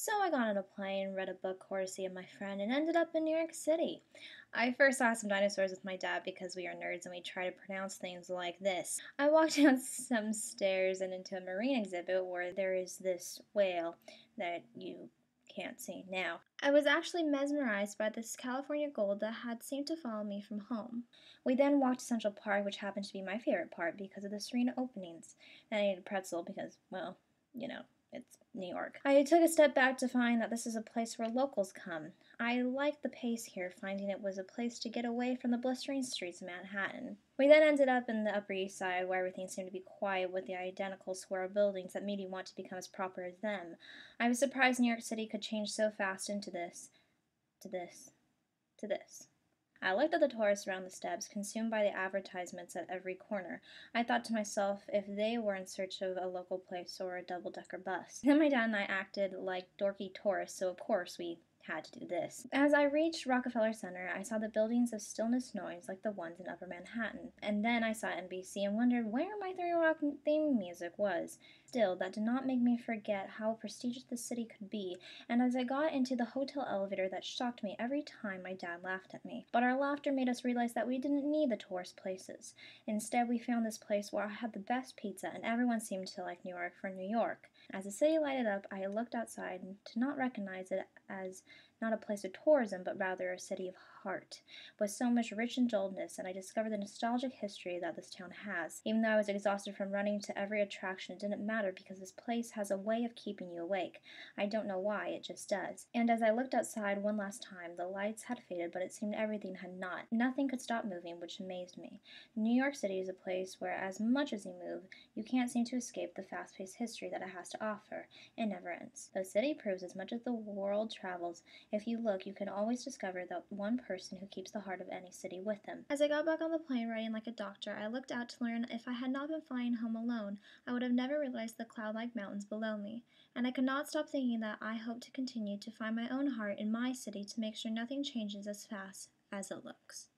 So I got on a plane, read a book courtesy of my friend, and ended up in New York City. I first saw some dinosaurs with my dad because we are nerds and we try to pronounce things like this. I walked down some stairs and into a marine exhibit where there is this whale that you can't see now. I was actually mesmerized by this California gold that had seemed to follow me from home. We then walked to Central Park, which happened to be my favorite part because of the serene openings. And I ate a pretzel because, well, you know, it's New York. I took a step back to find that this is a place where locals come. I liked the pace here, finding it was a place to get away from the blistering streets of Manhattan. We then ended up in the Upper East Side, where everything seemed to be quiet with the identical square buildings that made me want to become as proper as them. I was surprised New York City could change so fast into this, to this, to this. I looked at the tourists around the steps, consumed by the advertisements at every corner. I thought to myself if they were in search of a local place or a double-decker bus. Then my dad and I acted like dorky tourists, so of course we had to do this. As I reached Rockefeller Center, I saw the buildings of stillness noise like the ones in Upper Manhattan. And then I saw NBC and wondered where my 30 Rock theme music was. Still, that did not make me forget how prestigious the city could be, and as I got into the hotel elevator, that shocked me every time my dad laughed at me. But our laughter made us realize that we didn't need the tourist places. Instead, we found this place where I had the best pizza, and everyone seemed to like New York for New York. As the city lighted up, I looked outside to not recognize it as not a place of tourism, but rather a city of heart, with so much rich indulgence, and I discovered the nostalgic history that this town has. Even though I was exhausted from running to every attraction, it didn't matter because this place has a way of keeping you awake. I don't know why, it just does. And as I looked outside one last time, the lights had faded, but it seemed everything had not. Nothing could stop moving, which amazed me. New York City is a place where, as much as you move, you can't seem to escape the fast-paced history that it has to offer. It never ends. The city proves as much as the world travels. If you look, you can always discover that one person who keeps the heart of any city with them. As I got back on the plane writing like a doctor, I looked out to learn if I had not been flying home alone, I would have never realized the cloud-like mountains below me. And I could not stop thinking that I hope to continue to find my own heart in my city to make sure nothing changes as fast as it looks.